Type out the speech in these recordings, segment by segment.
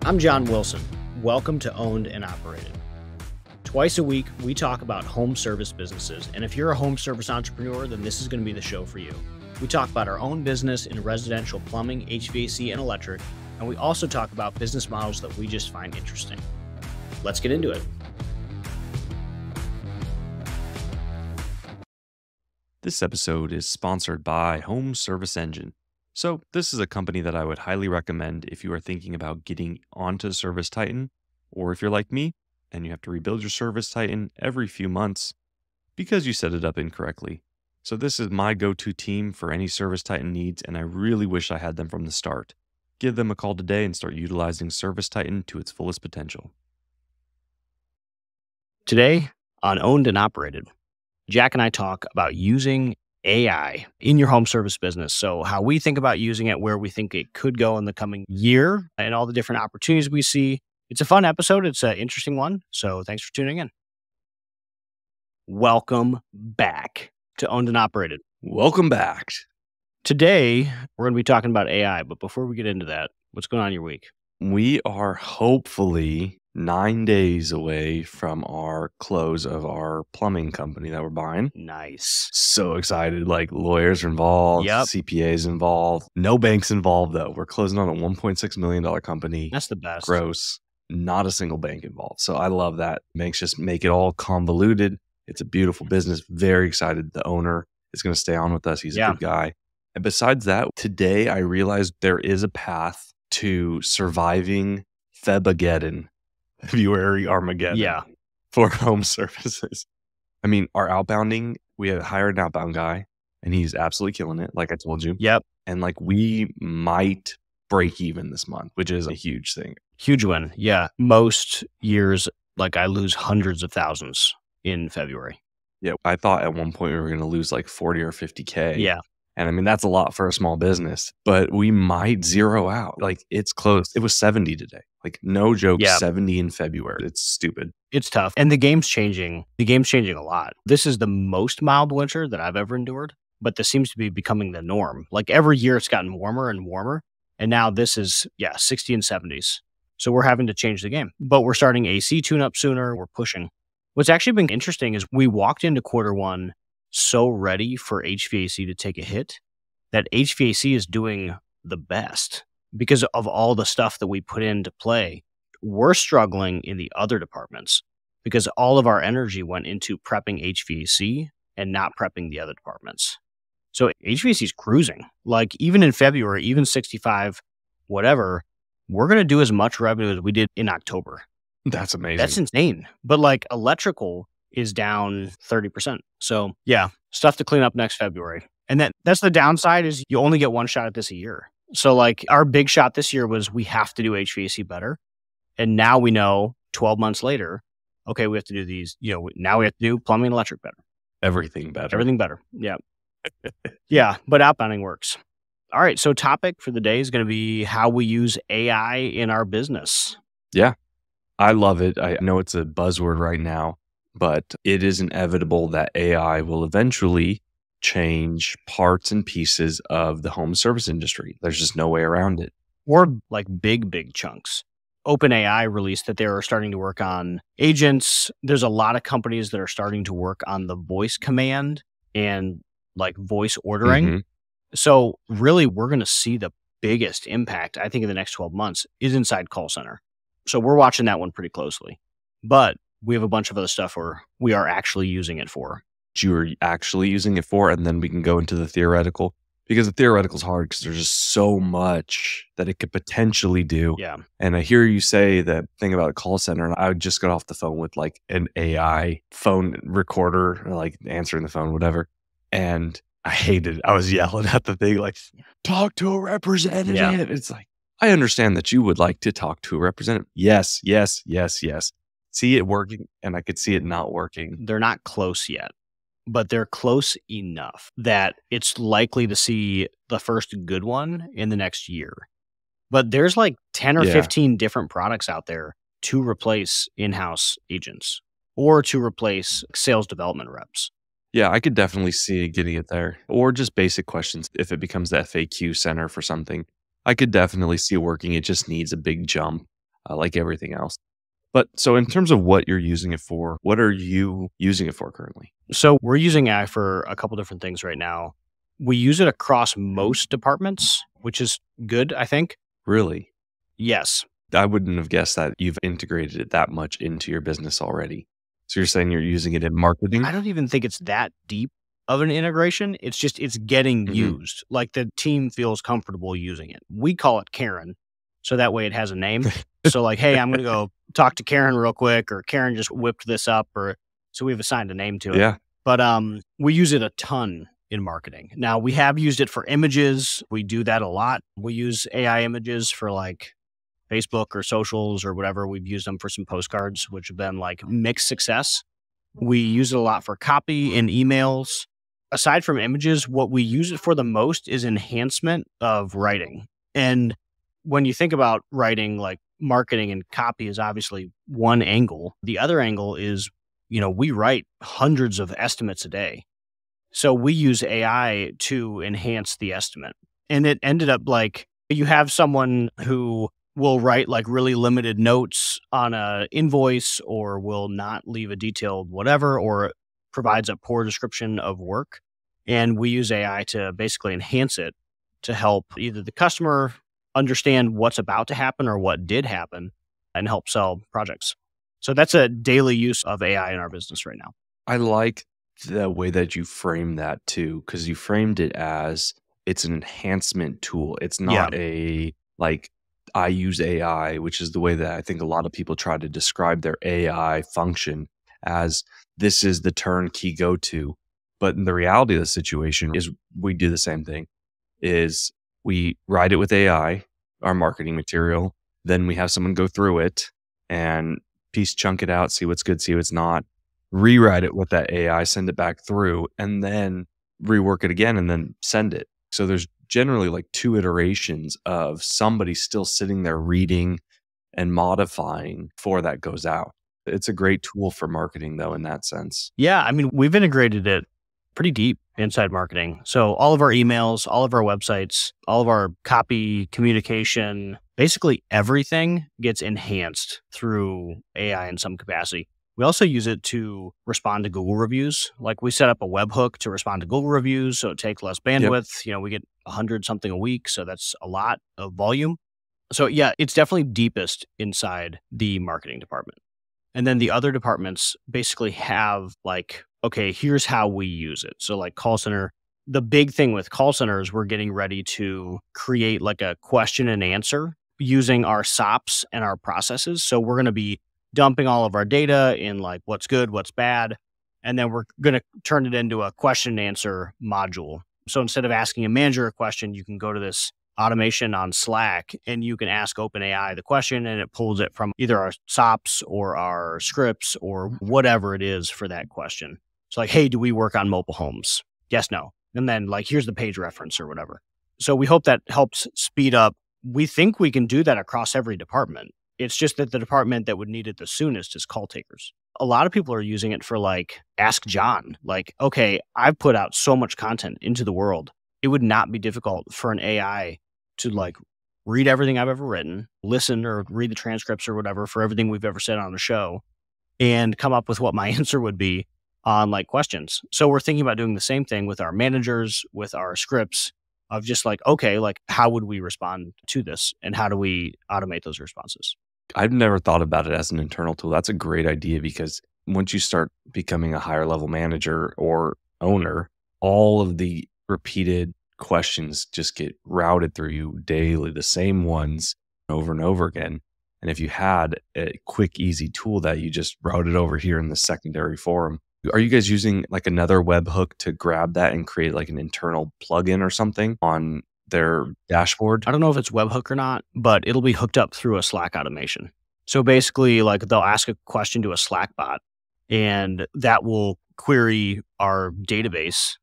I'm John Wilson. Welcome to Owned and Operated. Twice a week, we talk about home service businesses. And if you're a home service entrepreneur, then this is going to be the show for you. We talk about our own business in residential plumbing, HVAC, and electric. And we also talk about business models that we just find interesting. Let's get into it. This episode is sponsored by Home Service Engine. So this is a company that I would highly recommend if you are thinking about getting onto Service Titan, or if you're like me and you have to rebuild your Service Titan every few months because you set it up incorrectly. So this is my go-to team for any Service Titan needs, and I really wish I had them from the start. Give them a call today and start utilizing Service Titan to its fullest potential. Today on Owned and Operated, Jack and I talk about using AI in your home service business. So how we think about using it, where we think it could go in the coming year, and all the different opportunities we see. It's a fun episode. It's an interesting one. So thanks for tuning in. Welcome back to Owned and Operated. Welcome back. Today, we're going to be talking about AI. But before we get into that, what's going on in your week? We are hopefully 9 days away from our close of our plumbing company that we're buying. Nice. So excited. Like, lawyers are involved, Yep. CPAs involved, no banks involved though. We're closing on a $1.6 million company. That's the best. Gross. Not a single bank involved. So I love that. Banks just make it all convoluted. It's a beautiful business. Very excited. The owner is going to stay on with us. He's a good guy. And besides that, today I realized there is a path to surviving Febageddon. February Armageddon for home services. I mean, our outbounding, we have hired an outbound guy and he's absolutely killing it, like I told you. Yep. And like, we might break even this month, which is a huge thing. Huge win. Yeah. Most years, like, I lose hundreds of thousands in February. Yeah. I thought at one point we were going to lose like 40 or 50K. Yeah. And I mean, that's a lot for a small business, but we might zero out. Like, it's close. It was 70 today. Like, no joke, 70 in February. It's stupid. It's tough. And the game's changing. The game's changing a lot. This is the most mild winter that I've ever endured, but this seems to be becoming the norm. Like, every year it's gotten warmer and warmer. And now this is, 60 and 70s. So we're having to change the game. But we're starting AC tune-up sooner. We're pushing. What's actually been interesting is we walked into quarter one so ready for HVAC to take a hit that HVAC is doing the best because of all the stuff that we put into play. We're struggling in the other departments because all of our energy went into prepping HVAC and not prepping the other departments. So HVAC is cruising. Like, even in February, even 65, whatever, we're going to do as much revenue as we did in October. That's amazing. That's insane. But like, electrical is down 30%. So stuff to clean up next February. And that's the downside, is you only get one shot at this a year. So like, our big shot this year was we have to do HVAC better. And now we know 12 months later, okay, we have to do these, now we have to do plumbing and electric better. Everything better. Everything better. Yeah. But outbounding works. All right. So topic for the day is going to be how we use AI in our business. Yeah. I love it. I know it's a buzzword right now, but it is inevitable that AI will eventually change parts and pieces of the home service industry. There's just no way around it. Or like big chunks. OpenAI released that they are starting to work on agents. There's a lot of companies that are starting to work on the voice command and like voice ordering. Mm-hmm. So really, we're going to see the biggest impact, I think, in the next 12 months is inside call center. So we're watching that one pretty closely. But we have a bunch of other stuff where we are actually using it for. You are actually using it for, and then we can go into the theoretical, because the theoretical is hard because there's just so much that it could potentially do. Yeah. And I hear you say that thing about a call center, and I just got off the phone with like an AI phone recorder, or like answering the phone, whatever. And I hated it. I was yelling at the thing like, talk to a representative. Yeah. It's like, I understand that you would like to talk to a representative. Yes. See it working, and I could see it not working. They're not close yet, but they're close enough that it's likely to see the first good one in the next year. But there's like 10 or 15 different products out there to replace in-house agents or to replace sales development reps. Yeah, I could definitely see getting it there. Or just basic questions. If it becomes the FAQ center for something, I could definitely see it working. It just needs a big jump. like everything else. But so in terms of what you're using it for, what are you using it for currently? So we're using AI for a couple different things right now. We use it across most departments, which is good, I think. Really? Yes. I wouldn't have guessed that you've integrated it that much into your business already. So you're saying you're using it in marketing? I don't even think it's that deep of an integration. It's just it's getting Mhm. used. Like the team feels comfortable using it. We call it Karen, so that way it has a name. So like, hey, I'm gonna go talk to Karen real quick, or Karen just whipped this up, or so we've assigned a name to it. Yeah. But we use it a ton in marketing. Now we have used it for images. We do that a lot. We use AI images for like Facebook or socials or whatever. We've used them for some postcards, which have been like mixed success. We use it a lot for copy and emails. Aside from images, what we use it for the most is enhancement of writing. And when you think about writing, like marketing and copy is obviously one angle. The other angle is, we write hundreds of estimates a day. So we use AI to enhance the estimate. And it ended up like you have someone who will write like really limited notes on a invoice or will not leave a detailed whatever or provides a poor description of work. And we use AI to basically enhance it to help either the customer understand what's about to happen or what did happen and help sell projects. So that's a daily use of AI in our business right now. I like the way that you frame that too, because you framed it as it's an enhancement tool. It's Yeah. not a like I use AI, which is the way that I think a lot of people try to describe their AI function as this is the turnkey go-to. But the reality of the situation is we do the same thing, is we write it with AI, our marketing material, then we have someone go through it and piece chunk it out, see what's good, see what's not, rewrite it with that AI, send it back through, and then rework it again and then send it. So there's generally like 2 iterations of somebody still sitting there reading and modifying before that goes out. It's a great tool for marketing though, in that sense. Yeah. I mean, we've integrated it pretty deep inside marketing. So all of our emails, all of our websites, all of our copy, communication, basically everything gets enhanced through AI in some capacity. We also use it to respond to Google reviews. Like we set up a webhook to respond to Google reviews, so it takes less Yep. bandwidth. We get 100 something a week, so that's a lot of volume. So yeah, it's definitely deepest inside the marketing department. And then the other departments basically have like, okay, here's how we use it. So like call center, the big thing with call centers, we're getting ready to create like a question and answer using our SOPs and our processes. So we're going to be dumping all of our data in like what's good, what's bad, and then we're going to turn it into a question and answer module. So instead of asking a manager a question, you can go to this automation on Slack and you can ask OpenAI the question and it pulls it from either our SOPs or our scripts or whatever it is for that question. So like, hey, do we work on mobile homes? Yes, no. And then like, here's the page reference or whatever. So we hope that helps speed up. We think we can do that across every department. It's just that the department that would need it the soonest is call takers. A lot of people are using it for like, ask John. Like, okay, I've put out so much content into the world. It would not be difficult for an AI to like read everything I've ever written, listen or read the transcripts or whatever for everything we've ever said on the show, and come up with what my answer would be on like questions. So we're thinking about doing the same thing with our managers, with our scripts of just like, okay, like how would we respond to this and how do we automate those responses? I've never thought about it as an internal tool. That's a great idea because once you start becoming a higher level manager or owner, all of the repeated questions just get routed through you daily, the same ones over and over again. And if you had a quick, easy tool that you just routed over here in the secondary forum, are you guys using like another webhook to grab that and create like an internal plugin or something on their dashboard? I don't know if it's webhook or not, but it'll be hooked up through a Slack automation. So basically, like they'll ask a question to a Slack bot, and that will query our database,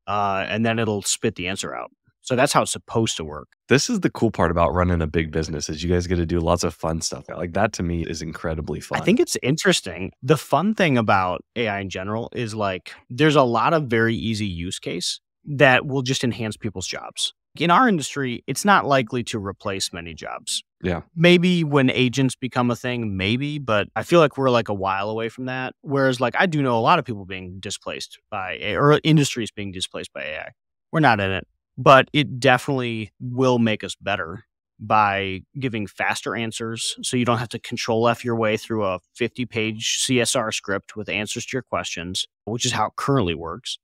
and then it'll spit the answer out. So that's how it's supposed to work. This is the cool part about running a big business is you guys get to do lots of fun stuff. Like that to me is incredibly fun. I think it's interesting. The fun thing about AI in general is like there's a lot of very easy use case that will just enhance people's jobs. In our industry, it's not likely to replace many jobs. Yeah. Maybe when agents become a thing, maybe, but I feel like we're like a while away from that. Whereas like I do know a lot of people being displaced by AI, or industries being displaced by AI. We're not in it, but it definitely will make us better by giving faster answers. So you don't have to control F your way through a 50-page CSR script with answers to your questions, which is how it currently works,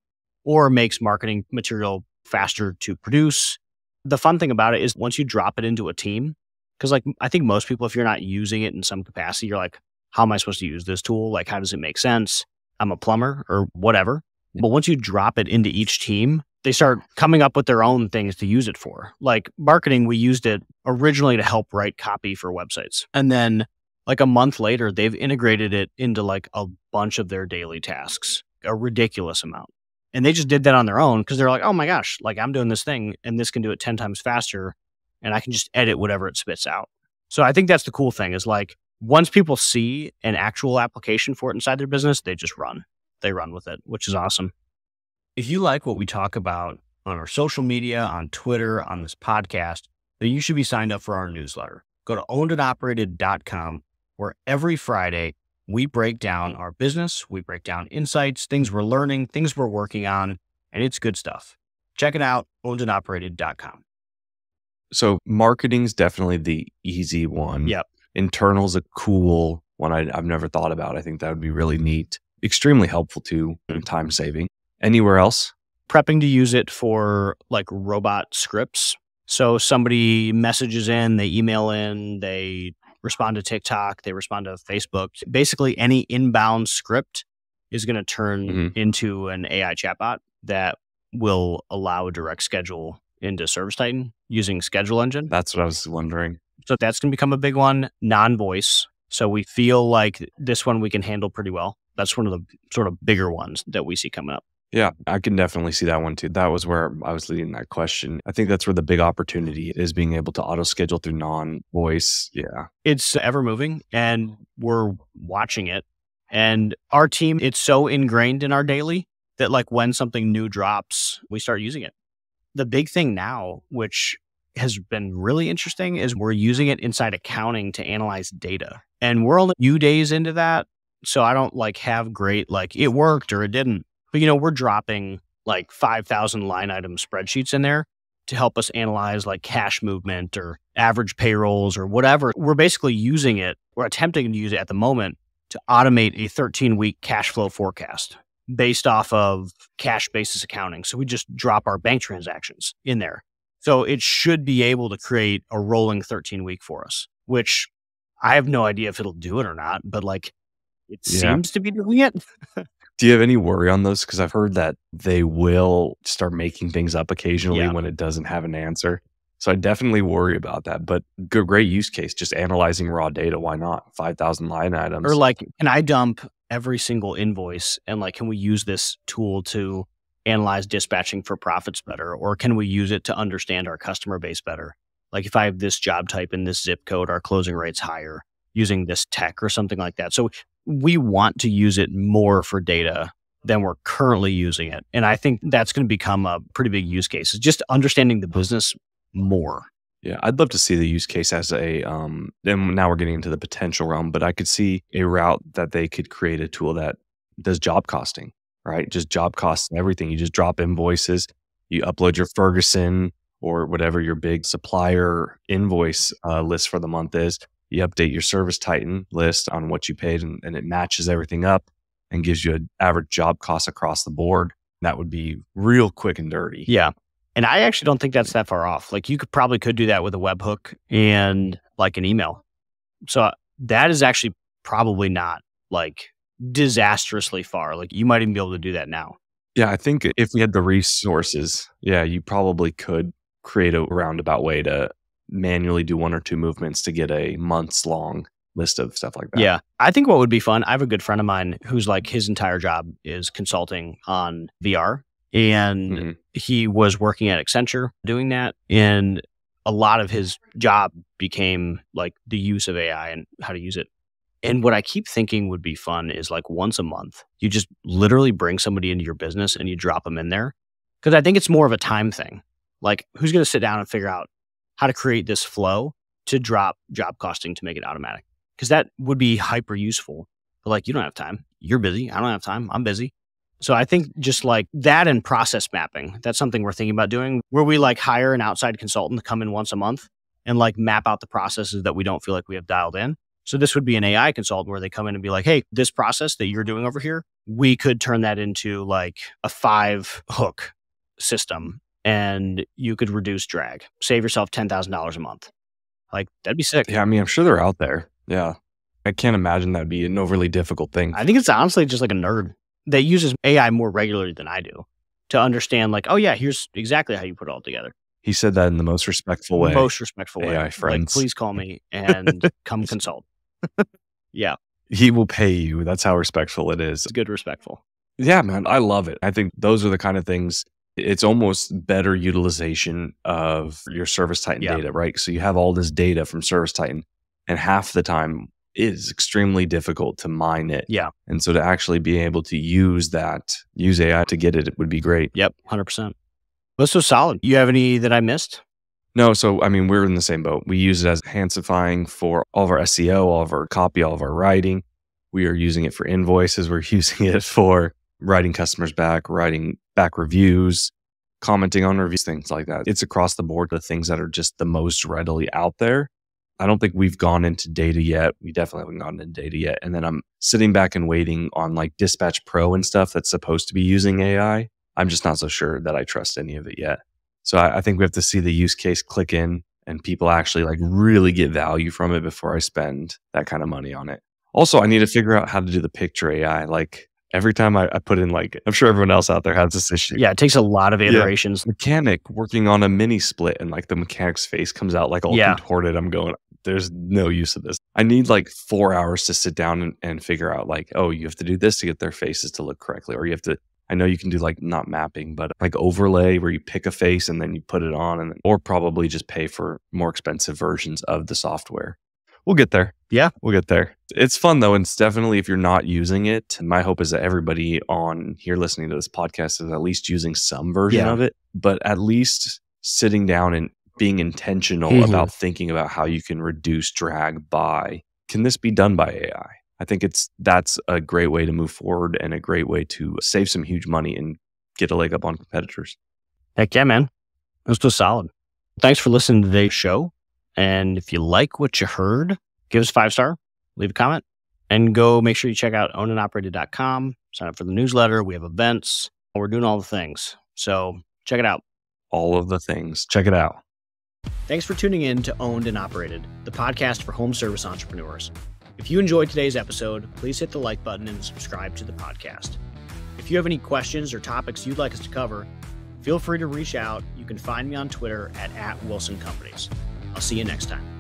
or makes marketing material faster to produce. The fun thing about it is once you drop it into a team, because like I think most people, if you're not using it in some capacity, you're like, how am I supposed to use this tool? Like, how does it make sense? I'm a plumber or whatever. But once you drop it into each team, they start coming up with their own things to use it for. Like marketing, we used it originally to help write copy for websites. And then like a month later, they've integrated it into like a bunch of their daily tasks, a ridiculous amount. And they just did that on their own because they're like, oh my gosh, like I'm doing this thing and this can do it 10 times faster and I can just edit whatever it spits out. So I think that's the cool thing is like once people see an actual application for it inside their business, they just run. They run with it, which is awesome. If you like what we talk about on our social media, on Twitter, on this podcast, then you should be signed up for our newsletter. Go to ownedandoperated.com, where every Friday we break down our business, we break down insights, things we're learning, things we're working on, and it's good stuff. Check it out, ownedandoperated.com. So marketing's definitely the easy one. Yep. Internal's a cool one I've never thought about. I think that would be really neat. Extremely helpful too, and time saving. Anywhere else? Prepping to use it for like robot scripts. So somebody messages in, they email in, they respond to TikTok, they respond to Facebook. Basically, any inbound script is going to turn into an AI chatbot that will allow a direct schedule into Service Titan using Schedule Engine. That's what I was wondering. So that's going to become a big one. Non-voice. So we feel like this one we can handle pretty well. That's one of the sort of bigger ones that we see coming up. Yeah, I can definitely see that one too. That was where I was leading that question. I think that's where the big opportunity is, being able to auto schedule through non-voice. Yeah. It's ever moving and we're watching it. And our team, it's so ingrained in our daily that like when something new drops, we start using it. The big thing now, which has been really interesting, is we're using it inside accounting to analyze data. And we're only a few days into that. So I don't like have great, like it worked or it didn't. But, you know, we're dropping like 5,000 line item spreadsheets in there to help us analyze like cash movement or average payrolls or whatever. We're basically using it, we're attempting to use it at the moment to automate a 13-week cash flow forecast based off of cash basis accounting. So we just drop our bank transactions in there. So it should be able to create a rolling 13-week for us, which I have no idea if it'll do it or not, but like it seems to be doing it. Do you have any worry on those? Because I've heard that they will start making things up occasionally when it doesn't have an answer. So I definitely worry about that. But great use case, just analyzing raw data. Why not? 5,000 line items. Or like, can I dump every single invoice and like, can we use this tool to analyze dispatching for profits better? Or can we use it to understand our customer base better? Like if I have this job type in this zip code, our closing rate's higher using this tech or something like that. So we want to use it more for data than we're currently using it. And I think that's going to become a pretty big use case. It's just understanding the business more. Yeah, I'd love to see the use case as a, and now we're getting into the potential realm, but I could see a route that they could create a tool that does job costing, right? Just job costs and everything. You just drop invoices, you upload your Ferguson or whatever your big supplier invoice list for the month is. You update your Service Titan list on what you paid and it matches everything up and gives you an average job cost across the board. That would be real quick and dirty. Yeah. And I actually don't think that's that far off. Like you could do that with a webhook and like an email. So that is actually probably not like disastrously far. Like you might even be able to do that now. Yeah. I think if we had the resources, you probably could create a roundabout way to manually do one or two movements to get a months long list of stuff like that. Yeah. I think what would be fun, I have a good friend of mine who's like his entire job is consulting on VR. And he was working at Accenture doing that. And a lot of his job became like the use of AI and how to use it. And what I keep thinking would be fun is like once a month, you just literally bring somebody into your business and you drop them in there. Because I think it's more of a time thing. Like, who's going to sit down and figure out how to create this flow to drop job costing to make it automatic? Because that would be hyper useful. But like, you don't have time. You're busy. I don't have time. I'm busy. So I think just like that and process mapping, that's something we're thinking about doing, where we like hire an outside consultant to come in once a month and like map out the processes that we don't feel like we have dialed in. So this would be an AI consultant where they come in and be like, hey, this process that you're doing over here, we could turn that into like a 5-hook system and you could reduce drag, save yourself $10,000 a month. Like, that'd be sick. Yeah, I mean, I'm sure they're out there. Yeah. I can't imagine that'd be an overly difficult thing. I think it's honestly just like a nerd that uses AI more regularly than I do to understand like, oh yeah, here's exactly how you put it all together. He said that in the most respectful way. Most respectful way. AI friends. Like, please call me and come consult. Yeah. He will pay you. That's how respectful it is. It's good respectful. Yeah, man. I love it. I think those are the kind of things, it's almost better utilization of your Service Titan data, right? So you have all this data from Service Titan, and half the time it is extremely difficult to mine it. Yeah. And so to actually be able to use AI to get it, it would be great. Yep. 100%. Well, so solid. You have any that I missed? No. So, I mean, we're in the same boat. We use it as handsifying for all of our SEO, all of our copy, all of our writing. We are using it for invoices. We're using it for writing customers back, writing back reviews, commenting on reviews, things like that. It's across the board, the things that are just the most readily out there. I don't think we've gone into data yet. We definitely haven't gone into data yet. And then I'm sitting back and waiting on like Dispatch Pro and stuff that's supposed to be using AI. I'm just not so sure that I trust any of it yet. So I think we have to see the use case click in and people actually like really get value from it before I spend that kind of money on it. Also, I need to figure out how to do the picture AI. Like every time I put in like, I'm sure everyone else out there has this issue. Yeah, it takes a lot of iterations. Yeah. Mechanic working on a mini split and like the mechanic's face comes out like all contorted. I'm going, there's no use of this. I need like 4 hours to sit down and figure out like, oh, you have to do this to get their faces to look correctly. Or you have to, I know you can do like not mapping, but like overlay where you pick a face and then you put it on, and or probably just pay for more expensive versions of the software. We'll get there. Yeah, we'll get there. It's fun though. And it's definitely, if you're not using it, my hope is that everybody on here listening to this podcast is at least using some version of it, but at least sitting down and being intentional about thinking about how you can reduce drag by, can this be done by AI? I think that's a great way to move forward and a great way to save some huge money and get a leg up on competitors. Heck yeah, man. This was solid. Thanks for listening to today's show. And if you like what you heard, give us a 5-star, leave a comment, and go make sure you check out ownedandoperated.com, sign up for the newsletter. We have events. We're doing all the things. So check it out. All of the things. Check it out. Thanks for tuning in to Owned and Operated, the podcast for home service entrepreneurs. If you enjoyed today's episode, please hit the like button and subscribe to the podcast. If you have any questions or topics you'd like us to cover, feel free to reach out. You can find me on Twitter at @WilsonCompanies. I'll see you next time.